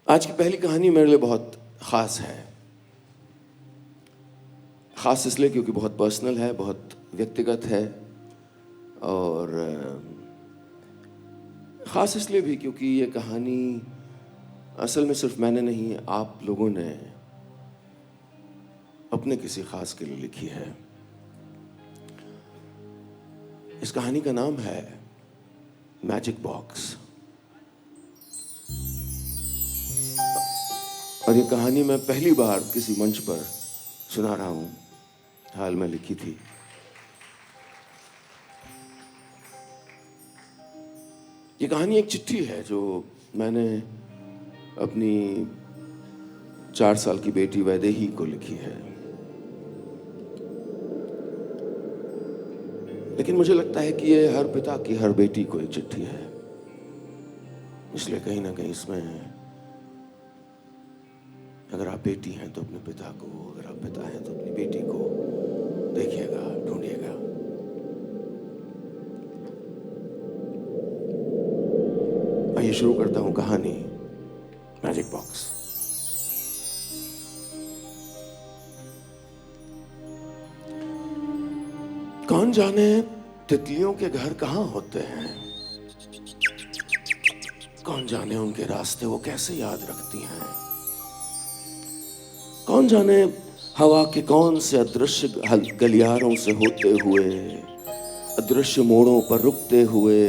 आज की पहली कहानी मेरे लिए बहुत ख़ास है। ख़ास इसलिए क्योंकि बहुत पर्सनल है, बहुत व्यक्तिगत है, और ख़ास इसलिए भी क्योंकि ये कहानी असल में सिर्फ मैंने नहीं, आप लोगों ने अपने किसी ख़ास के लिए लिखी है। इस कहानी का नाम है मैजिक बॉक्स, और ये कहानी मैं पहली बार किसी मंच पर सुना रहा हूँ। हाल में लिखी थी। ये कहानी एक चिट्ठी है जो मैंने अपनी 4 साल की बेटी वैदेही को लिखी है। लेकिन मुझे लगता है कि ये हर पिता की हर बेटी को एक चिट्ठी है, इसलिए कहीं ना कहीं इसमें अगर आप बेटी हैं तो अपने पिता को, अगर आप पिता हैं तो अपनी बेटी को देखिएगा, ढूंढिएगा। आइए शुरू करता हूं कहानी मैजिक बॉक्स। कौन जाने तितलियों के घर कहां होते हैं, कौन जाने उनके रास्ते वो कैसे याद रखती हैं, कौन जाने हवा के कौन से अदृश्य गलियारों से होते हुए, अदृश्य मोड़ों पर रुकते हुए,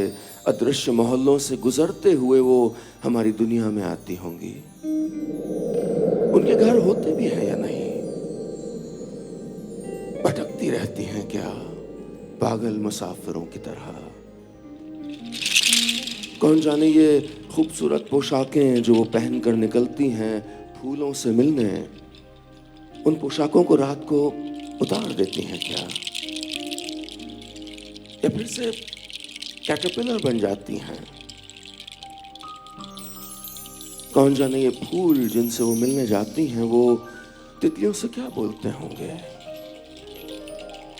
अदृश्य मोहल्लों से गुजरते हुए वो हमारी दुनिया में आती होंगी। उनके घर होते भी हैं या नहीं, भटकती रहती हैं क्या पागल मुसाफिरों की तरह। कौन जाने ये खूबसूरत पोशाकें जो वो पहनकर निकलती हैं फूलों से मिलने, उन पोशाकों को रात को उतार देती हैं क्या, या फिर से कैटरपिलर बन जाती हैं। कौन जाने ये फूल जिनसे वो मिलने जाती हैं वो तितलियों से क्या बोलते होंगे।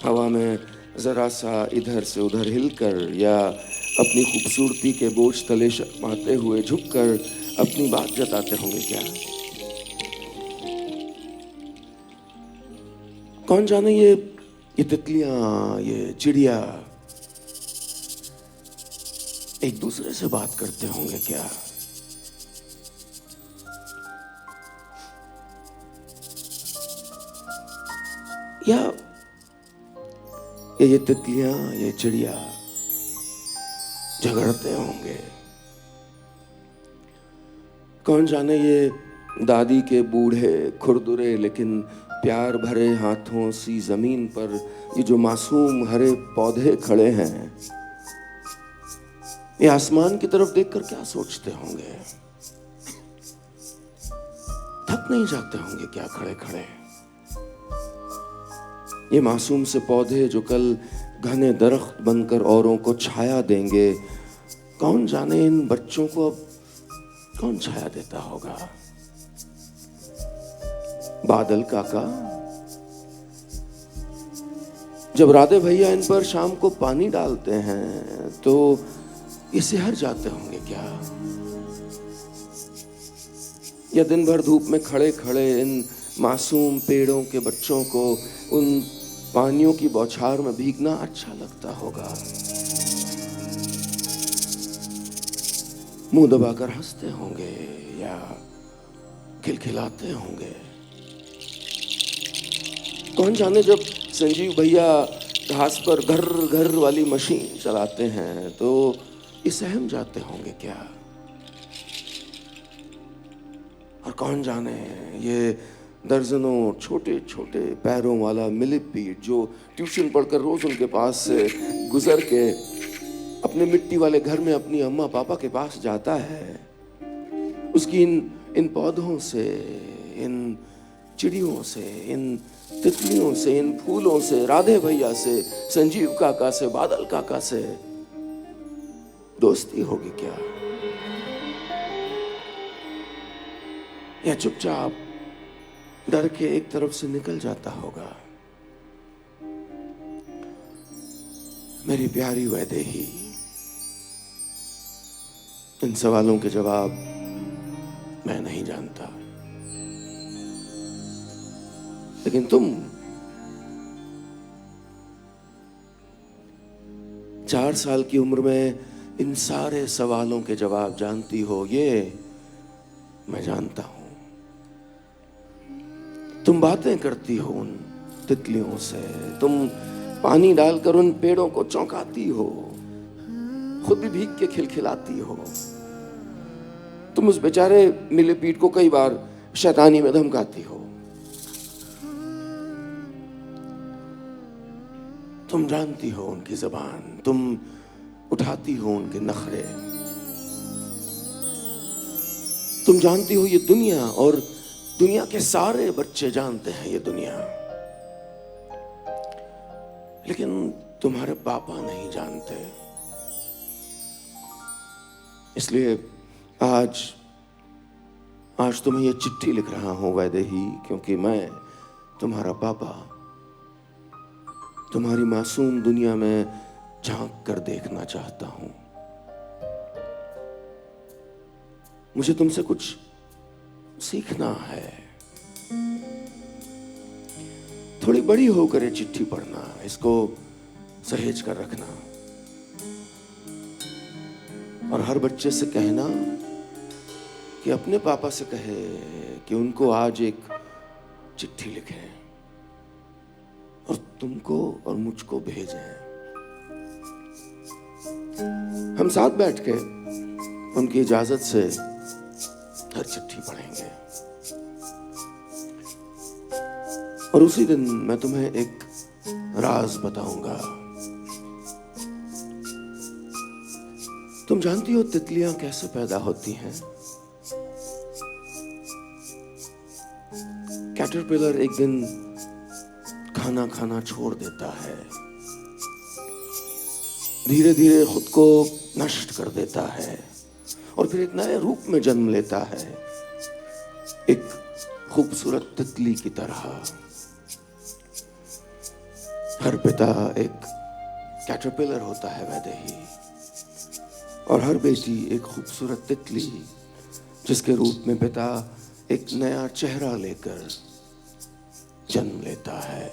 हवा में जरा सा इधर से उधर हिलकर या अपनी खूबसूरती के बोझ तले शर्माते हुए झुककर अपनी बात जताते होंगे क्या। कौन जाने ये तितलियां, ये चिड़िया एक दूसरे से बात करते होंगे क्या। या ये तितलियां, ये चिड़िया झगड़ते होंगे। कौन जाने ये दादी के बूढ़े खुरदुरे लेकिन प्यार भरे हाथों सी जमीन पर ये जो मासूम हरे पौधे खड़े हैं, ये आसमान की तरफ देखकर क्या सोचते होंगे। थक नहीं जाते होंगे क्या खड़े खड़े। ये मासूम से पौधे जो कल घने दरख्त बनकर औरों को छाया देंगे, कौन जाने इन बच्चों को अब कौन छाया देता होगा। बादल काका, जब राधे भैया इन पर शाम को पानी डालते हैं तो ये सिहर जाते होंगे क्या। या दिन भर धूप में खड़े खड़े इन मासूम पेड़ों के बच्चों को उन पानियों की बौछार में भीगना अच्छा लगता होगा। मुंह दबाकर हंसते होंगे या खिलखिलाते होंगे। कौन जाने जब संजीव भैया घास पर घर घर वाली मशीन चलाते हैं तो ये सहम जाते होंगे क्या। और कौन जाने ये दर्जनों छोटे छोटे पैरों वाला मिलीपीट जो ट्यूशन पढ़कर रोज उनके पास से गुजर के अपने मिट्टी वाले घर में अपनी अम्मा पापा के पास जाता है, उसकी इन पौधों से, इन चिड़ियों से, इन तितलियों से, इन फूलों से, राधे भैया से, संजीव काका से, बादल काका से दोस्ती होगी क्या। या चुपचाप डर के एक तरफ से निकल जाता होगा। मेरी प्यारी वैदेही, इन सवालों के जवाब मैं नहीं जानता, लेकिन तुम 4 साल की उम्र में इन सारे सवालों के जवाब जानती हो, ये मैं जानता हूं। तुम बातें करती हो उन तितलियों से, तुम पानी डालकर उन पेड़ों को चौंकाती हो, खुद भी भीग के खिलखिलाती हो। तुम उस बेचारे मिलीपीट को कई बार शैतानी में धमकाती हो। तुम जानती हो उनकी ज़बान, तुम उठाती हो उनके नखरे, तुम जानती हो ये दुनिया, और दुनिया के सारे बच्चे जानते हैं ये दुनिया, लेकिन तुम्हारे पापा नहीं जानते। इसलिए आज तुम्हें ये चिट्ठी लिख रहा हूं वैदेही, क्योंकि मैं तुम्हारा पापा तुम्हारी मासूम दुनिया में झांक कर देखना चाहता हूं। मुझे तुमसे कुछ सीखना है। थोड़ी बड़ी होकर ये चिट्ठी पढ़ना, इसको सहेज कर रखना, और हर बच्चे से कहना कि अपने पापा से कहे कि उनको आज एक चिट्ठी लिखें और तुमको और मुझको भेजें। हम साथ बैठ के उनकी इजाजत से हर चिट्ठी पढ़ेंगे, और उसी दिन मैं तुम्हें एक राज बताऊंगा। तुम जानती हो तितलियां कैसे पैदा होती हैं? कैटरपिलर एक दिन खाना खाना छोड़ देता है, धीरे धीरे खुद को नष्ट कर देता है, और फिर एक नए रूप में जन्म लेता है, एक खूबसूरत तितली की तरह। हर पिता एक कैटरपिलर होता है वैदेही, और हर बेटी एक खूबसूरत तितली, जिसके रूप में पिता एक नया चेहरा लेकर जन्म लेता है।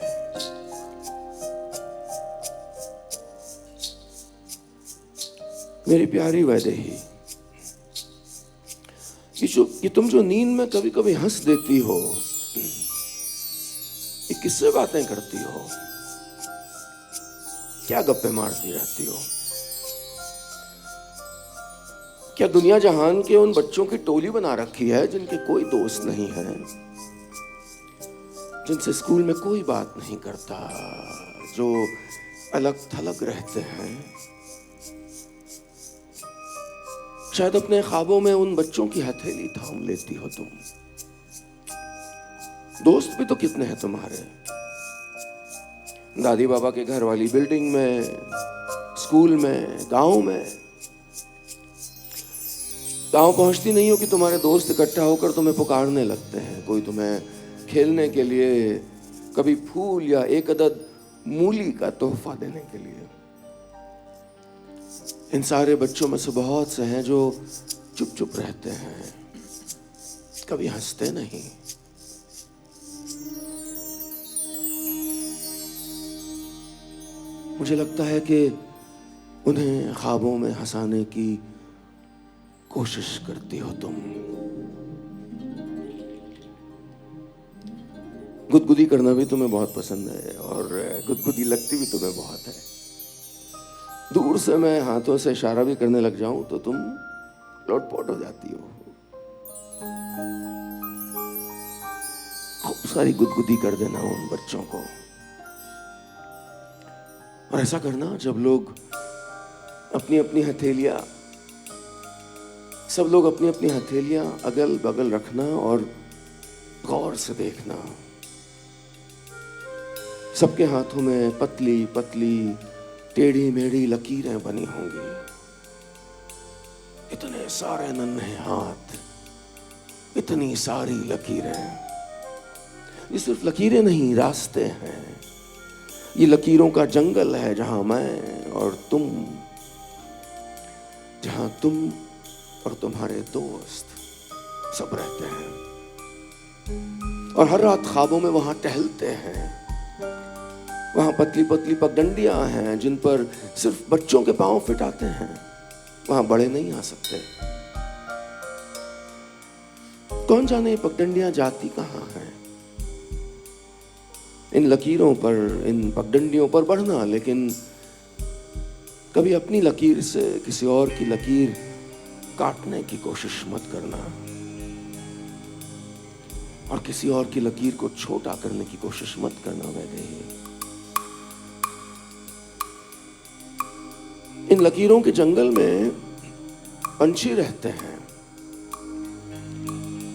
मेरी प्यारी वैदेही, ये तुम जो नींद में कभी कभी हंस देती हो, ये किससे बातें करती हो? क्या गप्पे मारती रहती हो? क्या दुनिया जहान के उन बच्चों की टोली बना रखी है जिनके कोई दोस्त नहीं है, जिनसे स्कूल में कोई बात नहीं करता, जो अलग थलग रहते हैं? शायद अपने ख्वाबों में उन बच्चों की हथेली थाम लेती हो तुम। दोस्त भी तो कितने हैं तुम्हारे, दादी बाबा के घर वाली बिल्डिंग में, स्कूल में, गांव में। गांव पहुंचती नहीं हो कि तुम्हारे दोस्त इकट्ठा होकर तुम्हें पुकारने लगते हैं, कोई तुम्हें खेलने के लिए, कभी फूल या एक अदद मूली का तोहफा देने के लिए। इन सारे बच्चों में से बहुत से हैं जो चुप चुप रहते हैं, कभी हंसते नहीं। मुझे लगता है कि उन्हें ख्वाबों में हंसाने की कोशिश करती हो तुम। गुदगुदी करना भी तुम्हें बहुत पसंद है, और गुदगुदी लगती भी तुम्हें बहुत है। दूर से मैं हाथों से इशारा भी करने लग जाऊं तो तुम लोटपोट हो जाती हो। खूब सारी गुदगुदी कर देना उन बच्चों को, और ऐसा करना जब लोग अपनी अपनी हथेलियां, सब लोग अपनी अपनी हथेलियां अगल बगल रखना और गौर से देखना। सबके हाथों में पतली पतली टेढ़ी मेढ़ी लकीरें बनी होंगी। इतने सारे नन्हे हाथ, इतनी सारी लकीरें। ये सिर्फ लकीरें नहीं, रास्ते हैं। ये लकीरों का जंगल है जहां मैं और तुम, जहां तुम और तुम्हारे दोस्त सब रहते हैं और हर रात ख्वाबों में वहां टहलते हैं। वहां पतली पतली पगडंडियां हैं जिन पर सिर्फ बच्चों के पांव फिट आते हैं, वहां बड़े नहीं आ सकते। कौन जाने ये पगडंडियां जाती कहां हैं। इन लकीरों पर, इन पगडंडियों पर बढ़ना, लेकिन कभी अपनी लकीर से किसी और की लकीर काटने की कोशिश मत करना और किसी और की लकीर को छोटा करने की कोशिश मत करना। वैदेही, इन लकीरों के जंगल में पंछी रहते हैं।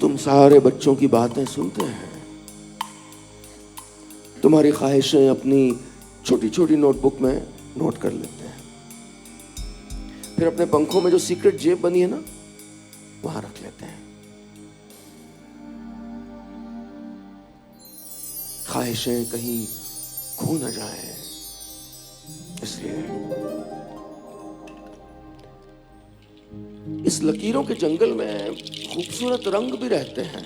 तुम सारे बच्चों की बातें सुनते हैं, तुम्हारी ख्वाहिशें अपनी छोटी छोटी नोटबुक में नोट कर लेते हैं, फिर अपने पंखों में जो सीक्रेट जेब बनी है ना, वहां रख लेते हैं। ख्वाहिशें कहीं खो न जाए इसलिए। इस लकीरों के जंगल में खूबसूरत रंग भी रहते हैं,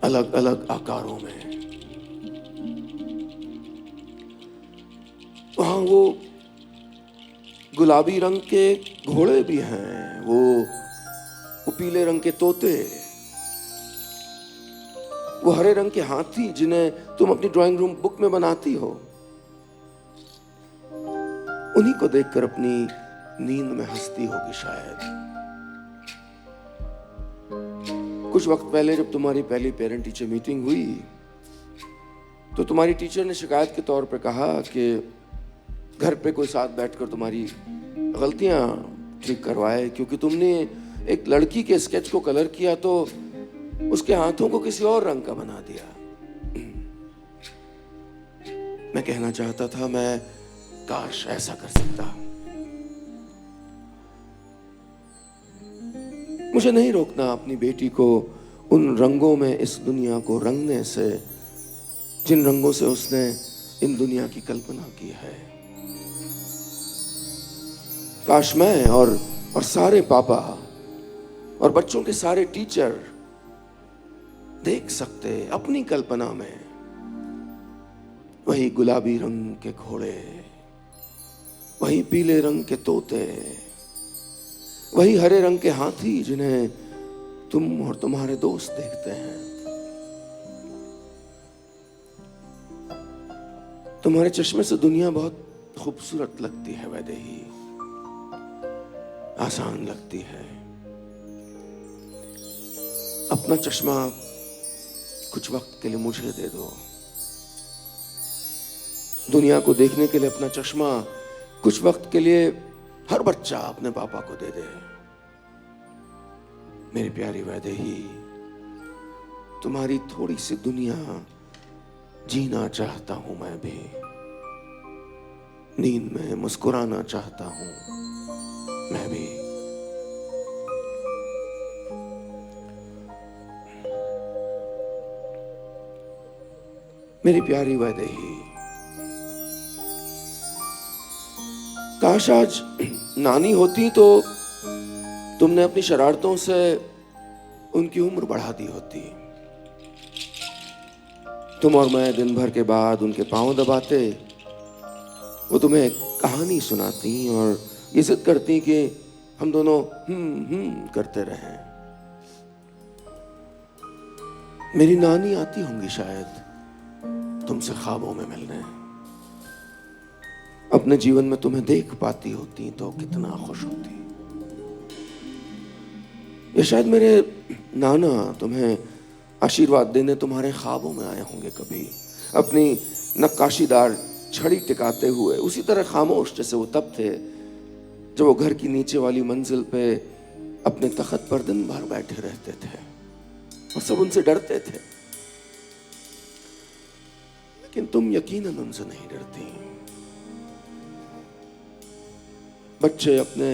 अलग अलग आकारों में। वहां वो गुलाबी रंग के घोड़े भी हैं, वो पीले रंग के तोते, वो हरे रंग के हाथी जिन्हें तुम अपनी ड्राइंग रूम बुक में बनाती हो। उन्हीं को देखकर अपनी नींद में हंसती होगी शायद। कुछ वक्त पहले जब तुम्हारी पहली पेरेंट टीचर मीटिंग हुई तो तुम्हारी टीचर ने शिकायत के तौर पर कहा कि घर पे कोई साथ बैठकर तुम्हारी गलतियां ठीक करवाए, क्योंकि तुमने एक लड़की के स्केच को कलर किया तो उसके हाथों को किसी और रंग का बना दिया। मैं कहना चाहता था, मैं काश ऐसा कर सकता। मुझे नहीं रोकना अपनी बेटी को उन रंगों में इस दुनिया को रंगने से जिन रंगों से उसने इन दुनिया की कल्पना की है। काश मैं और सारे पापा और बच्चों के सारे टीचर देख सकते अपनी कल्पना में वही गुलाबी रंग के घोड़े, वही पीले रंग के तोते, वही हरे रंग के हाथी जिन्हें तुम और तुम्हारे दोस्त देखते हैं। तुम्हारे चश्मे से दुनिया बहुत खूबसूरत लगती है वैदेही, आसान लगती है। अपना चश्मा कुछ वक्त के लिए मुझे दे दो। दुनिया को देखने के लिए अपना चश्मा कुछ वक्त के लिए हर बच्चा अपने पापा को दे दे। मेरी प्यारी वैदेही, तुम्हारी थोड़ी सी दुनिया जीना चाहता हूं मैं भी, नींद में मुस्कुराना चाहता हूं मैं भी। मेरी प्यारी वैदेही, काश आज नानी होती तो तुमने अपनी शरारतों से उनकी उम्र बढ़ा दी होती। तुम और मैं दिन भर के बाद उनके पांव दबाते, वो तुम्हें कहानी सुनाती और ये जिद करती कि हम दोनों करते रहें। मेरी नानी आती होंगी शायद तुमसे ख्वाबों में मिलने, अपने जीवन में तुम्हें देख पाती होती तो कितना खुश होती। या शायद मेरे नाना तुम्हें आशीर्वाद देने तुम्हारे ख्वाबों में आए होंगे कभी, अपनी नक्काशीदार छड़ी टिकाते हुए, उसी तरह खामोश जैसे वो तब थे जब वो घर की नीचे वाली मंजिल पे अपने तख्त पर दिन भर बैठे रहते थे और सब उनसे डरते थे। लेकिन तुम यकीनन उनसे नहीं डरती। बच्चे अपने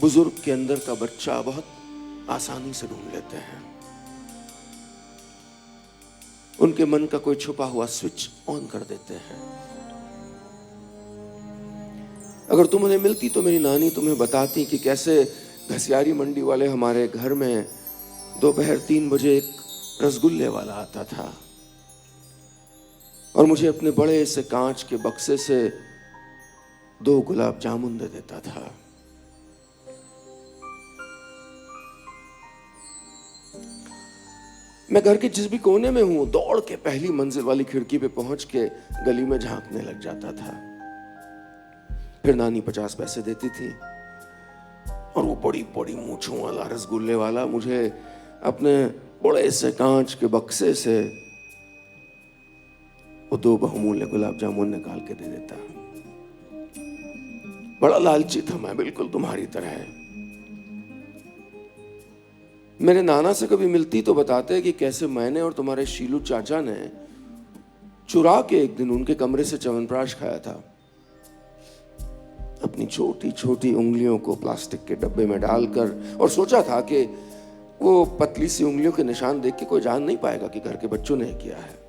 बुजुर्ग के अंदर का बच्चा बहुत आसानी से ढूंढ लेते हैं। उनके मन का कोई छुपा हुआ स्विच ऑन कर देते हैं। अगर तुम उन्हें मिलती तो मेरी नानी तुम्हें बताती कि कैसे घसियारी मंडी वाले हमारे घर में दोपहर 3 बजे एक रसगुल्ले वाला आता था और मुझे अपने बड़े से कांच के बक्से से 2 गुलाब जामुन दे देता था। मैं घर के जिस भी कोने में हूं, दौड़ के पहली मंजिल वाली खिड़की पे पहुंच के गली में झांकने लग जाता था। फिर नानी 50 पैसे देती थी और वो बड़ी बड़ी मूंछों वाला रसगुल्ले वाला मुझे अपने बड़े से कांच के बक्से से वो 2 बहुमूल्य गुलाब जामुन निकाल के दे देता। बड़ा लालची था मैं, बिल्कुल तुम्हारी तरह। मेरे नाना से कभी मिलती तो बताते कि कैसे मैंने और तुम्हारे शीलू चाचा ने चुरा के एक दिन उनके कमरे से च्यवनप्राश खाया था। अपनी छोटी छोटी उंगलियों को प्लास्टिक के डब्बे में डालकर, और सोचा था कि वो पतली सी उंगलियों के निशान देख के कोई जान नहीं पाएगा कि घर के बच्चों ने किया है।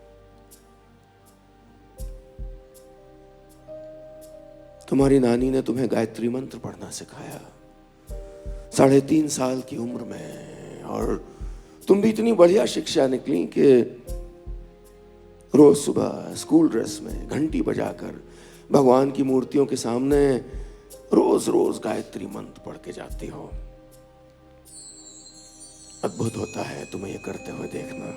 तुम्हारी नानी ने तुम्हें गायत्री मंत्र पढ़ना सिखाया 3.5 साल की उम्र में, और तुम भी इतनी बढ़िया शिक्षा निकली कि रोज सुबह स्कूल ड्रेस में घंटी बजाकर भगवान की मूर्तियों के सामने रोज रोज गायत्री मंत्र पढ़ के जाती हो। अद्भुत होता है तुम्हें ये करते हुए देखना।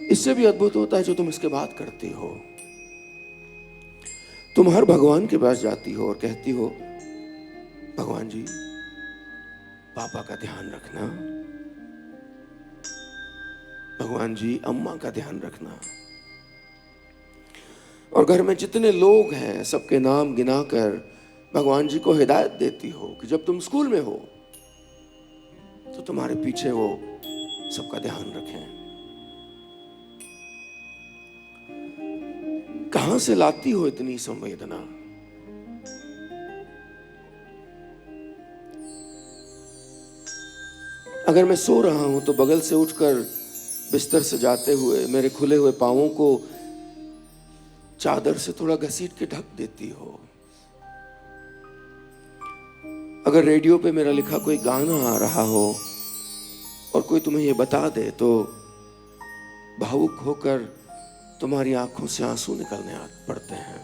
इससे भी अद्भुत होता है जो तुम इसके बाद करती हो। तुम हर भगवान के पास जाती हो और कहती हो, भगवान जी पापा का ध्यान रखना, भगवान जी अम्मा का ध्यान रखना। और घर में जितने लोग हैं सबके नाम गिनाकर भगवान जी को हिदायत देती हो कि जब तुम स्कूल में हो तो तुम्हारे पीछे वो सबका ध्यान रखें। कहां से लाती हो इतनी संवेदना? अगर मैं सो रहा हूं तो बगल से उठकर बिस्तर से जाते हुए मेरे खुले हुए पांवों को चादर से थोड़ा घसीट के ढक देती हो। अगर रेडियो पे मेरा लिखा कोई गाना आ रहा हो और कोई तुम्हें ये बता दे तो भावुक होकर तुम्हारी आंखों से आंसू निकलने पड़ते हैं।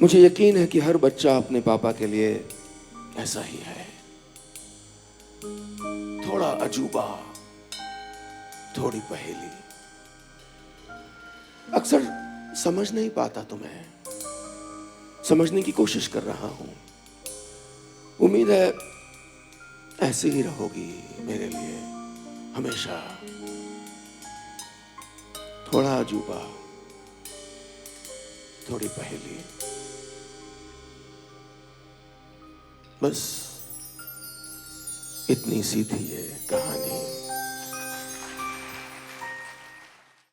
मुझे यकीन है कि हर बच्चा अपने पापा के लिए ऐसा ही है, थोड़ा अजूबा, थोड़ी पहेली। अक्सर समझ नहीं पाता तुम्हें, समझने की कोशिश कर रहा हूं। उम्मीद है ऐसे ही रहोगी मेरे लिए हमेशा, थोड़ा अजूबा, थोड़ी पहेली। बस इतनी सी थी ये कहानी।